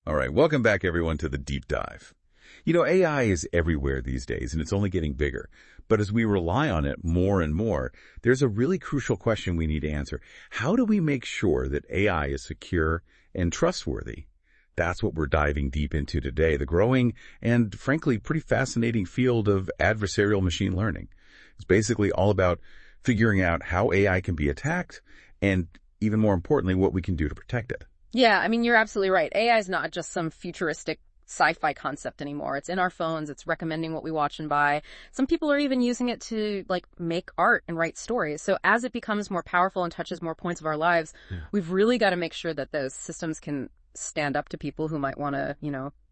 All right, welcome back everyone to the deep dive. You know, AI is everywhere these days and it's only getting bigger. But as we rely on it more and more, there's a really crucial question we need to answer. How do we make sure that AI is secure and trustworthy? That's what we're diving deep into today, the growing and frankly pretty fascinating field of adversarial machine learning. It's basically all about figuring out how AI can be attacked and even more importantly, what we can do to protect it. Yeah, I mean, you're absolutely right. AI is not just some futuristic sci-fi concept anymore. It's in our phones. It's recommending what we watch and buy. Some people are even using it to make art and write stories. So as it becomes more powerful and touches more points of our lives, we've really got to make sure that those systems can stand up to people who might want to,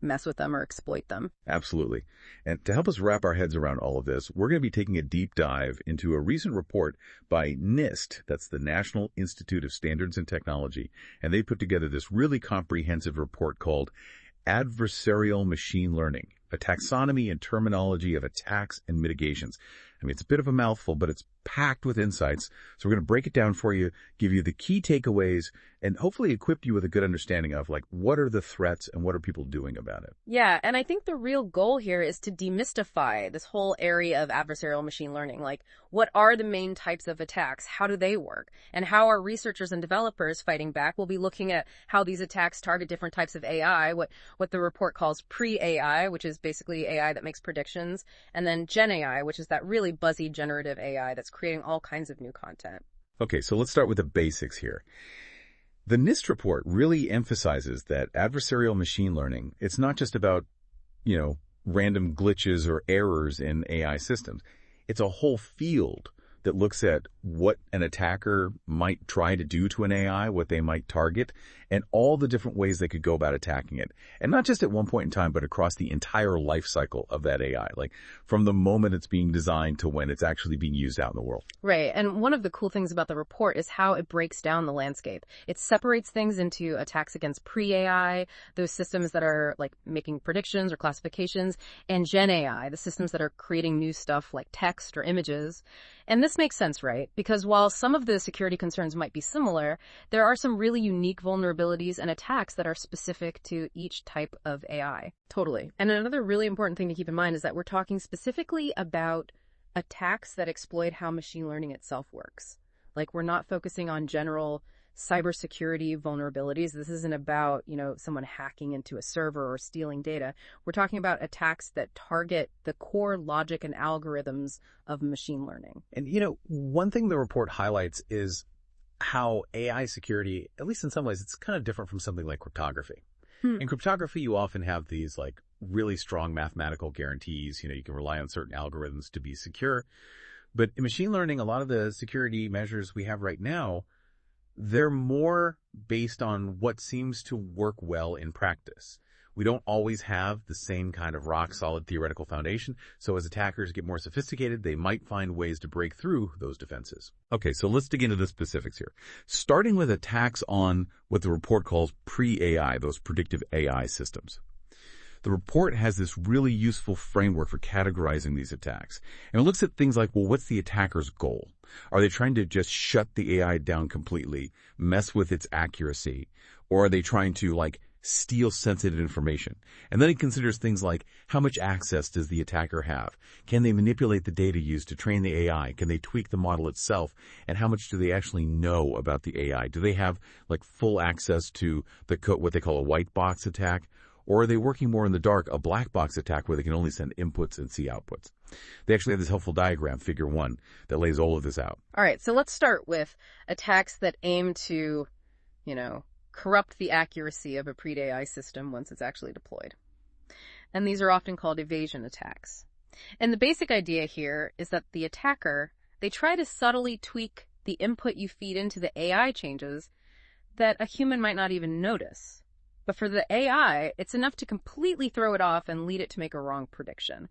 mess with them or exploit them. Absolutely. And to help us wrap our heads around all of this, we're going to be taking a deep dive into a recent report by NIST, that's the National Institute of Standards and Technology, and they put together this really comprehensive report called Adversarial Machine Learning, a taxonomy and terminology of attacks and mitigations. I mean, it's a bit of a mouthful, but it's packed with insights. So we're going to break it down for you, give you the key takeaways, and hopefully equip you with a good understanding of what are the threats and what are people doing about it. Yeah, and I think the real goal here is to demystify this whole area of adversarial machine learning. What are the main types of attacks? How do they work? And how are researchers and developers fighting back? We'll be looking at how these attacks target different types of AI, what the report calls pre-AI, which is basically AI that makes predictions, and then Gen AI, which is that really buzzy generative AI that's creating all kinds of new content. Okay, so let's start with the basics here. The NIST report really emphasizes that adversarial machine learning, it's not just about, random glitches or errors in AI systems. It's a whole field that looks at what an attacker might try to do to an AI, what they might target, and all the different ways they could go about attacking it. And not just at one point in time, but across the entire life cycle of that AI, from the moment it's being designed to when it's actually being used out in the world. Right. And one of the cool things about the report is how it breaks down the landscape. It separates things into attacks against pre-AI, those systems that are making predictions or classifications, and Gen AI, the systems that are creating new stuff like text or images. And this makes sense, right? Because while some of the security concerns might be similar, there are some really unique vulnerabilities and attacks that are specific to each type of AI. Totally. And another really important thing to keep in mind is that we're talking specifically about attacks that exploit how machine learning itself works. We're not focusing on general cybersecurity vulnerabilities. This isn't about, someone hacking into a server or stealing data. We're talking about attacks that target the core logic and algorithms of machine learning. And, one thing the report highlights is how AI security, at least in some ways, it's kind of different from something like cryptography. In cryptography, you often have these really strong mathematical guarantees. You can rely on certain algorithms to be secure. But in machine learning, a lot of the security measures we have right now, they're more based on what seems to work well in practice. We don't always have the same kind of rock-solid theoretical foundation, so as attackers get more sophisticated, they might find ways to break through those defenses. Okay, so let's dig into the specifics here. Starting with attacks on what the report calls pre-AI, those predictive AI systems. The report has this really useful framework for categorizing these attacks. And it looks at things like, what's the attacker's goal? Are they trying to just shut the AI down completely, mess with its accuracy? Or are they trying to, steal sensitive information? And then it considers things like, how much access does the attacker have? Can they manipulate the data used to train the AI? Can they tweak the model itself? And how much do they actually know about the AI? Do they have, full access to what they call a white box attack? Or are they working more in the dark, a black box attack where they can only send inputs and see outputs? They actually have this helpful diagram, figure 1, that lays all of this out. All right, so let's start with attacks that aim to, corrupt the accuracy of a pre-AI system once it's actually deployed. And these are often called evasion attacks. And the basic idea here is that the attacker, they try to subtly tweak the input you feed into the AI changes that a human might not even notice. But for the AI, it's enough to completely throw it off and lead it to make a wrong prediction.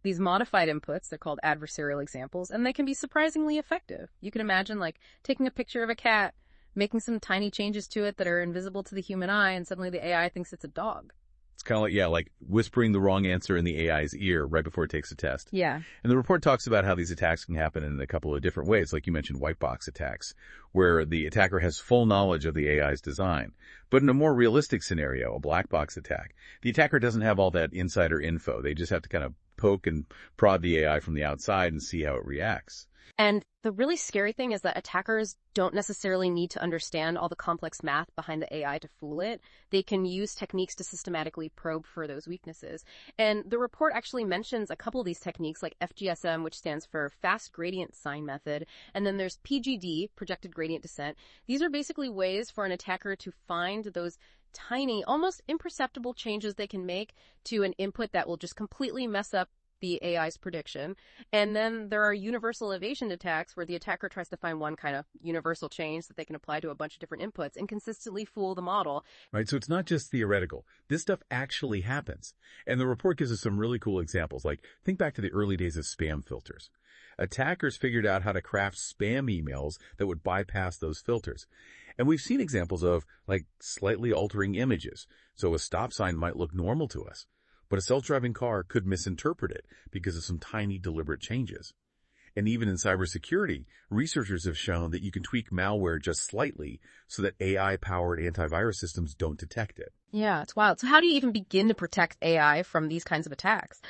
These modified inputs, they're called adversarial examples, and they can be surprisingly effective. You can imagine taking a picture of a cat, making some tiny changes to it that are invisible to the human eye, and suddenly the AI thinks it's a dog. It's kind of like, yeah, like whispering the wrong answer in the AI's ear right before it takes a test. Yeah. And the report talks about how these attacks can happen in a couple of different ways, like you mentioned, white box attacks, where the attacker has full knowledge of the AI's design. But in a more realistic scenario, a black box attack, the attacker doesn't have all that insider info. They just have to kind of poke and prod the AI from the outside and see how it reacts. And the really scary thing is that attackers don't necessarily need to understand all the complex math behind the AI to fool it. They can use techniques to systematically probe for those weaknesses. And the report actually mentions a couple of these techniques, like FGSM, which stands for Fast Gradient Sign Method, and then there's PGD, Projected Gradient Descent. These are basically ways for an attacker to find those tiny, almost imperceptible changes they can make to an input that will just completely mess up the AI's prediction. And then there are universal evasion attacks where the attacker tries to find one kind of universal change that they can apply to a bunch of different inputs and consistently fool the model. Right, so it's not just theoretical. This stuff actually happens. And the report gives us some really cool examples. Like, think back to the early days of spam filters. Attackers figured out how to craft spam emails that would bypass those filters. And we've seen examples of, like, slightly altering images. So a stop sign might look normal to us, but a self-driving car could misinterpret it because of some tiny deliberate changes. And even in cybersecurity, researchers have shown that you can tweak malware just slightly so that AI-powered antivirus systems don't detect it. Yeah, it's wild. So how do you even begin to protect AI from these kinds of attacks?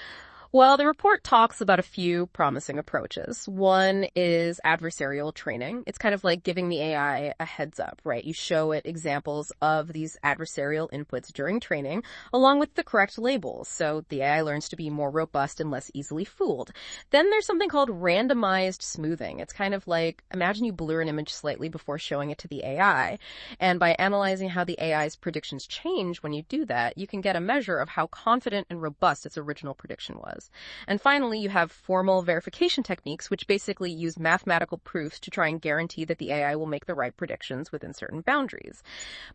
Well, the report talks about a few promising approaches. One is adversarial training. It's kind of like giving the AI a heads up, right? You show it examples of these adversarial inputs during training, along with the correct labels, so the AI learns to be more robust and less easily fooled. Then there's something called randomized smoothing. It's kind of like, imagine you blur an image slightly before showing it to the AI, and by analyzing how the AI's predictions change when you do that, you can get a measure of how confident and robust its original prediction was. And finally, you have formal verification techniques, which basically use mathematical proofs to try and guarantee that the AI will make the right predictions within certain boundaries.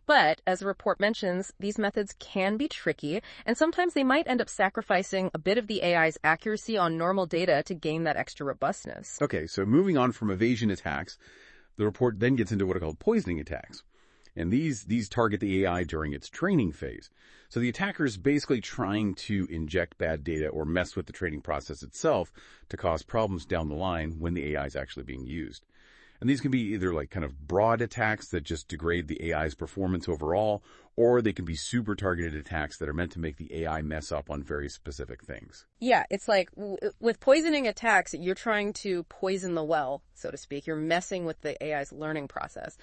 But, as the report mentions, these methods can be tricky, and sometimes they might end up sacrificing a bit of the AI's accuracy on normal data to gain that extra robustness. Okay, so moving on from evasion attacks, the report then gets into what are called poisoning attacks. And these target the AI during its training phase. So the attacker is basically trying to inject bad data or mess with the training process itself to cause problems down the line when the AI is actually being used. And these can be either like kind of broad attacks that just degrade the AI's performance overall, or they can be super targeted attacks that are meant to make the AI mess up on very specific things. Yeah, it's like with poisoning attacks, you're trying to poison the well, so to speak. You're messing with the AI's learning process.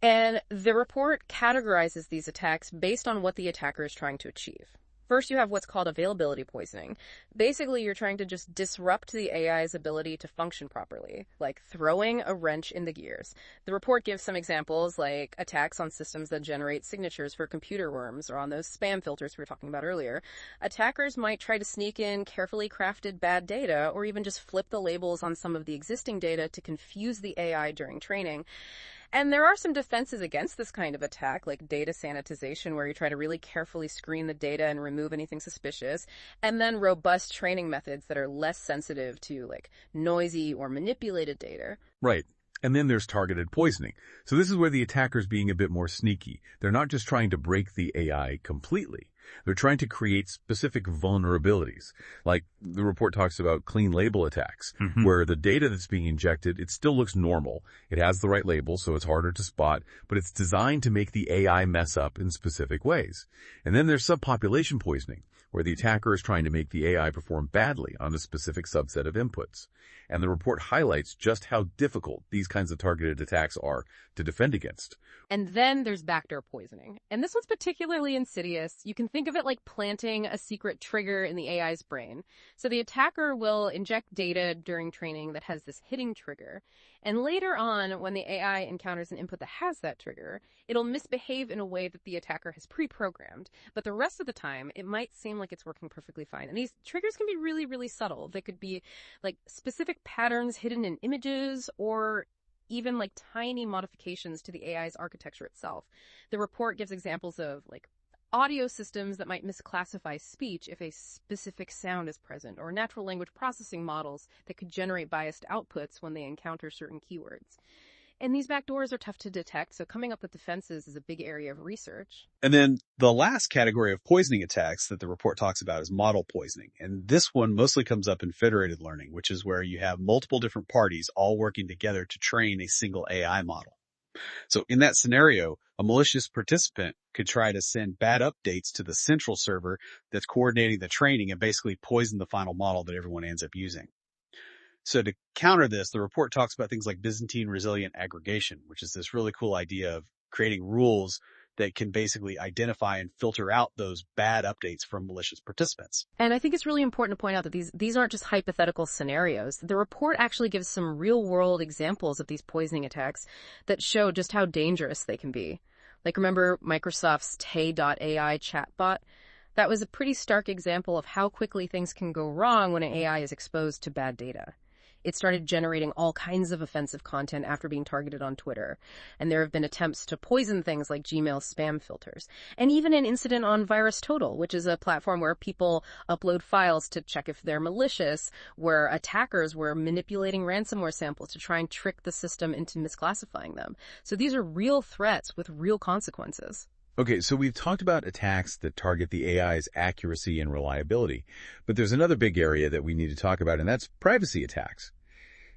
And the report categorizes these attacks based on what the attacker is trying to achieve. First, you have what's called availability poisoning. Basically, you're trying to just disrupt the AI's ability to function properly, like throwing a wrench in the gears. The report gives some examples, like attacks on systems that generate signatures for computer worms or on those spam filters we were talking about earlier. Attackers might try to sneak in carefully crafted bad data or even just flip the labels on some of the existing data to confuse the AI during training. And there are some defenses against this kind of attack, like data sanitization, where you try to really carefully screen the data and remove anything suspicious, and then robust training methods that are less sensitive to, like, noisy or manipulated data. Right. And then there's targeted poisoning. So this is where the attacker's being a bit more sneaky. They're not just trying to break the AI completely. They're trying to create specific vulnerabilities. Like the report talks about clean label attacks, where the data that's being injected, it still looks normal. It has the right label, so it's harder to spot, but it's designed to make the AI mess up in specific ways. And then there's subpopulation poisoning, where the attacker is trying to make the AI perform badly on a specific subset of inputs. And the report highlights just how difficult these kinds of targeted attacks are to defend against. And then there's backdoor poisoning. And this one's particularly insidious. You can think of it like planting a secret trigger in the AI's brain. So the attacker will inject data during training that has this hitting trigger. And later on, when the AI encounters an input that has that trigger, it'll misbehave in a way that the attacker has pre-programmed. But the rest of the time, it might seem like it's working perfectly fine. And these triggers can be really, really subtle. They could be like specific patterns hidden in images or even like tiny modifications to the AI's architecture itself. The report gives examples of like audio systems that might misclassify speech if a specific sound is present, or natural language processing models that could generate biased outputs when they encounter certain keywords. And these backdoors are tough to detect, so coming up with defenses is a big area of research. And then the last category of poisoning attacks that the report talks about is model poisoning. And this one mostly comes up in federated learning, which is where you have multiple different parties all working together to train a single AI model. So in that scenario, a malicious participant could try to send bad updates to the central server that's coordinating the training and basically poison the final model that everyone ends up using. So to counter this, the report talks about things like Byzantine resilient aggregation, which is this really cool idea of creating rules that can basically identify and filter out those bad updates from malicious participants. And I think it's really important to point out that these aren't just hypothetical scenarios. The report actually gives some real-world examples of these poisoning attacks that show just how dangerous they can be. Like, remember Microsoft's Tay.ai chatbot? That was a pretty stark example of how quickly things can go wrong when an AI is exposed to bad data. It started generating all kinds of offensive content after being targeted on Twitter. And there have been attempts to poison things like Gmail spam filters. And even an incident on VirusTotal, which is a platform where people upload files to check if they're malicious, where attackers were manipulating ransomware samples to try and trick the system into misclassifying them. So these are real threats with real consequences. Okay, so we've talked about attacks that target the AI's accuracy and reliability, but there's another big area that we need to talk about, and that's privacy attacks.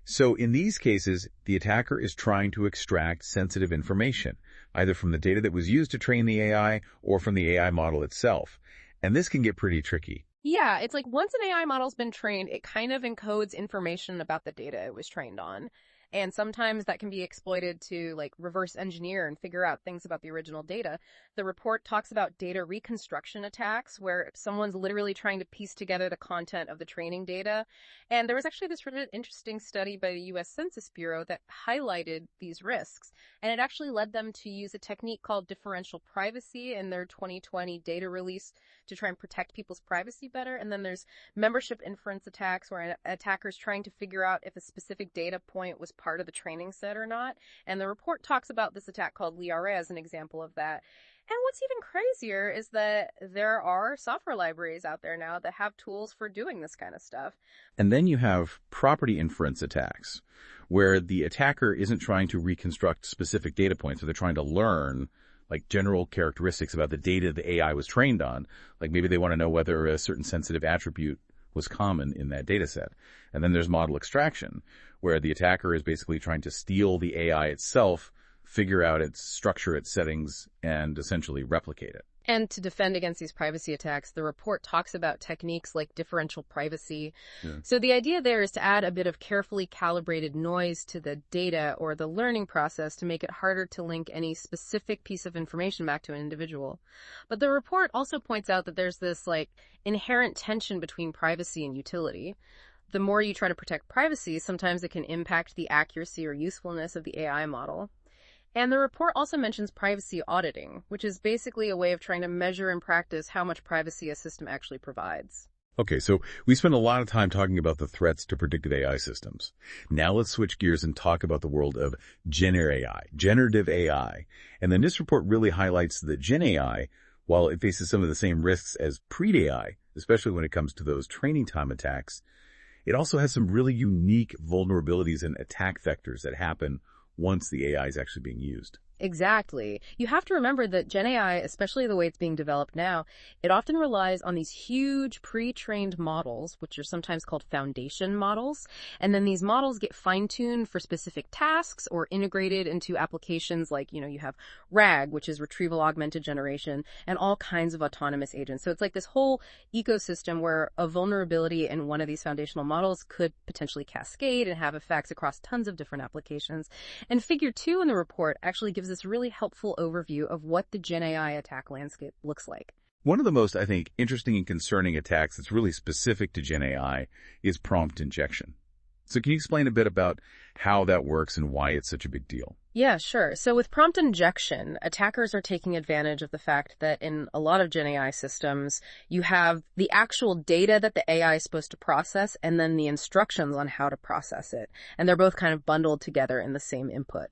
So in these cases, the attacker is trying to extract sensitive information, either from the data that was used to train the AI or from the AI model itself. And this can get pretty tricky. Yeah, it's like once an AI model's been trained, it kind of encodes information about the data it was trained on. And sometimes that can be exploited to like reverse engineer and figure out things about the original data. The report talks about data reconstruction attacks where someone's literally trying to piece together the content of the training data. And there was actually this really interesting study by the U.S. Census Bureau that highlighted these risks. And it actually led them to use a technique called differential privacy in their 2020 data release to try and protect people's privacy better. And then there's membership inference attacks where an attacker's trying to figure out if a specific data point was part of the training set or not. And the report talks about this attack called Liara as an example of that. And what's even crazier is that there are software libraries out there now that have tools for doing this kind of stuff. And then you have property inference attacks, where the attacker isn't trying to reconstruct specific data points, so they're trying to learn like general characteristics about the data the AI was trained on. Like maybe they want to know whether a certain sensitive attribute was common in that data set. And then there's model extraction, where the attacker is basically trying to steal the AI itself, figure out its structure, its settings, and essentially replicate it. And to defend against these privacy attacks, the report talks about techniques like differential privacy. Yeah. So the idea there is to add a bit of carefully calibrated noise to the data or the learning process to make it harder to link any specific piece of information back to an individual. But the report also points out that there's this like inherent tension between privacy and utility. The more you try to protect privacy, sometimes it can impact the accuracy or usefulness of the AI model. And the report also mentions privacy auditing, which is basically a way of trying to measure in practice how much privacy a system actually provides. Okay, so we spent a lot of time talking about the threats to predictive AI systems. Now let's switch gears and talk about the world of generative AI. And the NIST report really highlights that Gen AI, while it faces some of the same risks as pre-AI, especially when it comes to those training time attacks, it also has some really unique vulnerabilities and attack vectors that happen once the AI is actually being used. Exactly. You have to remember that Gen AI, especially the way it's being developed now, it often relies on these huge pre-trained models, which are sometimes called foundation models. And then these models get fine-tuned for specific tasks or integrated into applications like, you have RAG, which is retrieval augmented generation, and all kinds of autonomous agents. So it's like this whole ecosystem where a vulnerability in one of these foundational models could potentially cascade and have effects across tons of different applications. And figure 2 in the report actually gives this really helpful overview of what the Gen AI attack landscape looks like. One of the most, I think, interesting and concerning attacks that's really specific to Gen AI is prompt injection. So can you explain a bit about how that works and why it's such a big deal? Yeah, sure. So with prompt injection, attackers are taking advantage of the fact that in a lot of Gen AI systems, you have the actual data that the AI is supposed to process and then the instructions on how to process it. And they're both kind of bundled together in the same input.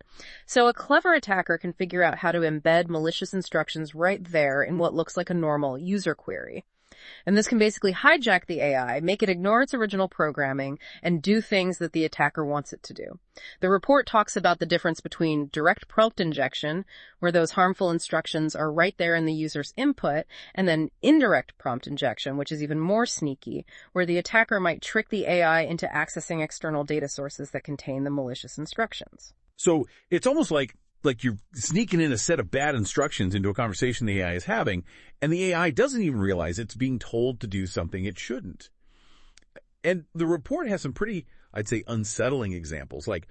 So a clever attacker can figure out how to embed malicious instructions right there in what looks like a normal user query. And this can basically hijack the AI, make it ignore its original programming, and do things that the attacker wants it to do. The report talks about the difference between direct prompt injection, where those harmful instructions are right there in the user's input, and then indirect prompt injection, which is even more sneaky, where the attacker might trick the AI into accessing external data sources that contain the malicious instructions. So it's almost like you're sneaking in a set of bad instructions into a conversation the AI is having, and the AI doesn't even realize it's being told to do something it shouldn't. And the report has some pretty, I'd say, unsettling examples, like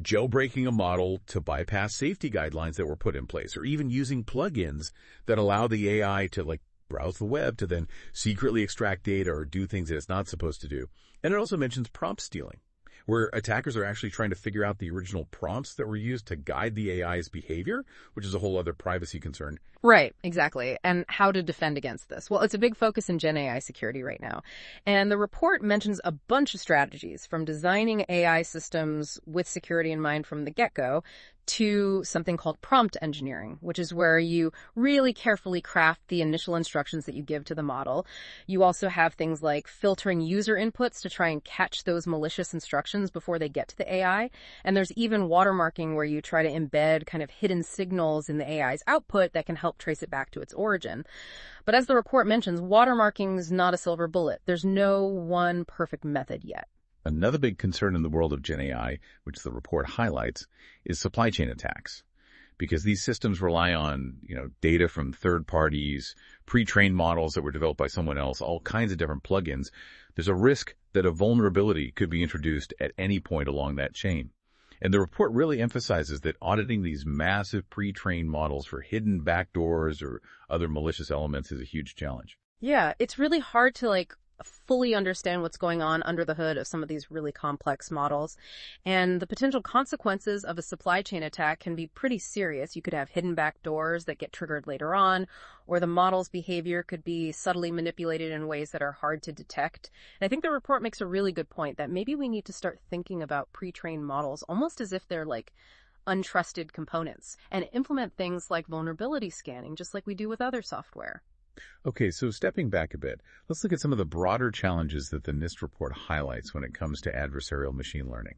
jailbreaking a model to bypass safety guidelines that were put in place, or even using plugins that allow the AI to browse the web to then secretly extract data or do things that it's not supposed to do. And it also mentions prompt stealing, where attackers are actually trying to figure out the original prompts that were used to guide the AI's behavior, which is a whole other privacy concern. Right, exactly. And how to defend against this. Well, it's a big focus in Gen AI security right now. And the report mentions a bunch of strategies, from designing AI systems with security in mind from the get-go to something called prompt engineering, which is where you really carefully craft the initial instructions that you give to the model. You also have things like filtering user inputs to try and catch those malicious instructions before they get to the AI. And there's even watermarking, where you try to embed kind of hidden signals in the AI's output that can help trace it back to its origin. But as the report mentions, watermarking is not a silver bullet. There's no one perfect method yet. Another big concern in the world of Gen AI, which the report highlights, is supply chain attacks. Because these systems rely on, data from third parties, pre-trained models that were developed by someone else, all kinds of different plugins. There's a risk that a vulnerability could be introduced at any point along that chain. And the report really emphasizes that auditing these massive pre-trained models for hidden backdoors or other malicious elements is a huge challenge. Yeah, it's really hard to fully understand what's going on under the hood of some of these really complex models. And the potential consequences of a supply chain attack can be pretty serious. You could have hidden backdoors that get triggered later on, or the model's behavior could be subtly manipulated in ways that are hard to detect. And I think the report makes a really good point that maybe we need to start thinking about pre-trained models almost as if they're untrusted components, and implement things like vulnerability scanning, just like we do with other software. Okay, so stepping back a bit, let's look at some of the broader challenges that the NIST report highlights when it comes to adversarial machine learning.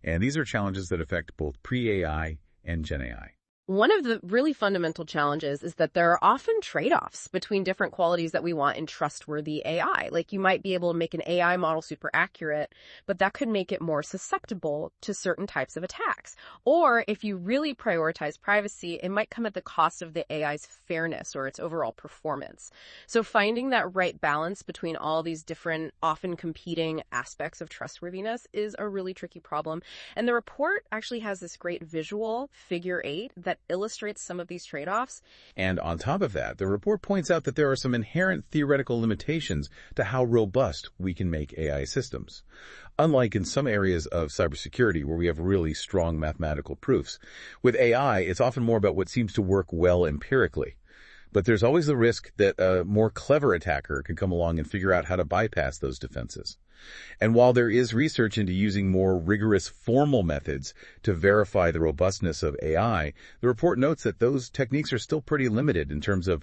And these are challenges that affect both pre-AI and Gen AI. One of the really fundamental challenges is that there are often trade-offs between different qualities that we want in trustworthy AI. You might be able to make an AI model super accurate, but that could make it more susceptible to certain types of attacks. Or if you really prioritize privacy, it might come at the cost of the AI's fairness or its overall performance. So finding that right balance between all these different, often competing aspects of trustworthiness is a really tricky problem. And the report actually has this great visual figure 8 that illustrates some of these trade-offs. And on top of that, the report points out that there are some inherent theoretical limitations to how robust we can make AI systems. Unlike in some areas of cybersecurity where we have really strong mathematical proofs, with AI, it's often more about what seems to work well empirically. But there's always the risk that a more clever attacker could come along and figure out how to bypass those defenses. And while there is research into using more rigorous formal methods to verify the robustness of AI, the report notes that those techniques are still pretty limited in terms of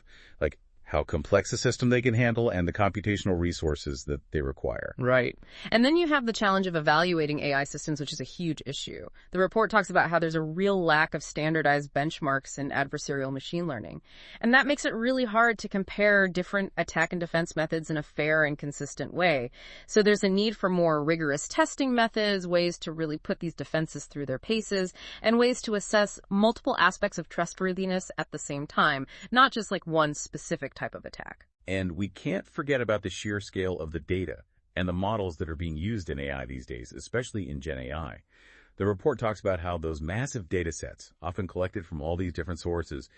how complex a system they can handle and the computational resources that they require. Right. And then you have the challenge of evaluating AI systems, which is a huge issue. The report talks about how there's a real lack of standardized benchmarks in adversarial machine learning. And that makes it really hard to compare different attack and defense methods in a fair and consistent way. So there's a need for more rigorous testing methods, ways to really put these defenses through their paces, and ways to assess multiple aspects of trustworthiness at the same time, not just one specific type of attack. And we can't forget about the sheer scale of the data and the models that are being used in AI these days, especially in Gen AI. The report talks about how those massive data sets, often collected from all these different sources,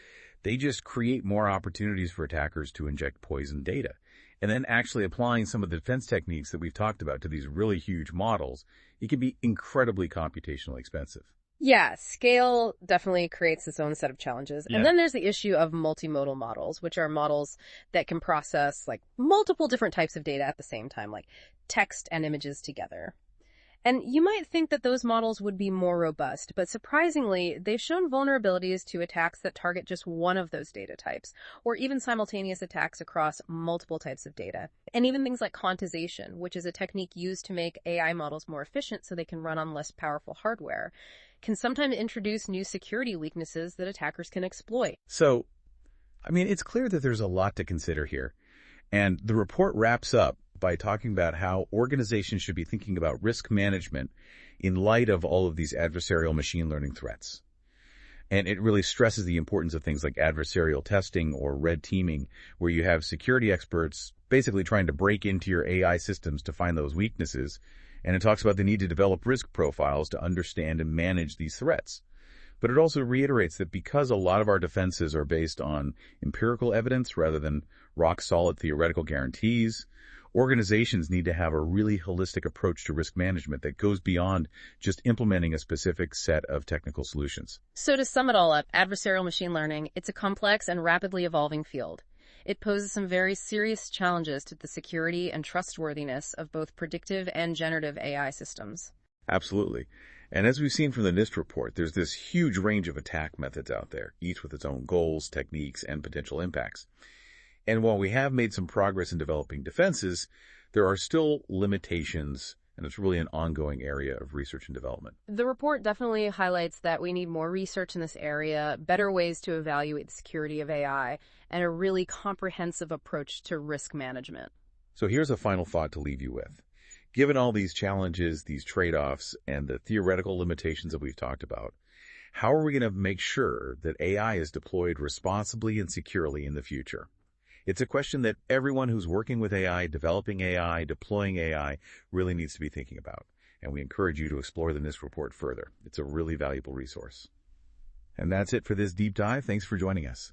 they just create more opportunities for attackers to inject poison data. And then actually applying some of the defense techniques that we've talked about to these really huge models, it can be incredibly computationally expensive. Yeah, scale definitely creates its own set of challenges. And then there's the issue of multimodal models, which are models that can process multiple different types of data at the same time, like text and images together. And you might think that those models would be more robust, but surprisingly, they've shown vulnerabilities to attacks that target just one of those data types, or even simultaneous attacks across multiple types of data. And even things like quantization, which is a technique used to make AI models more efficient so they can run on less powerful hardware, can sometimes introduce new security weaknesses that attackers can exploit. So, it's clear that there's a lot to consider here. And the report wraps up by talking about how organizations should be thinking about risk management in light of all of these adversarial machine learning threats. And it really stresses the importance of things like adversarial testing or red teaming, where you have security experts basically trying to break into your AI systems to find those weaknesses. And it talks about the need to develop risk profiles to understand and manage these threats. But it also reiterates that because a lot of our defenses are based on empirical evidence rather than rock-solid theoretical guarantees, organizations need to have a really holistic approach to risk management that goes beyond just implementing a specific set of technical solutions. So to sum it all up, adversarial machine learning, it's a complex and rapidly evolving field. It poses some very serious challenges to the security and trustworthiness of both predictive and generative AI systems. Absolutely. And as we've seen from the NIST report, there's this huge range of attack methods out there, each with its own goals, techniques, and potential impacts. And while we have made some progress in developing defenses, there are still limitations, and it's really an ongoing area of research and development. The report definitely highlights that we need more research in this area, better ways to evaluate the security of AI, and a really comprehensive approach to risk management. So here's a final thought to leave you with. Given all these challenges, these trade-offs, and the theoretical limitations that we've talked about, how are we going to make sure that AI is deployed responsibly and securely in the future? It's a question that everyone who's working with AI, developing AI, deploying AI really needs to be thinking about. And we encourage you to explore the NIST report further. It's a really valuable resource. And that's it for this deep dive. Thanks for joining us.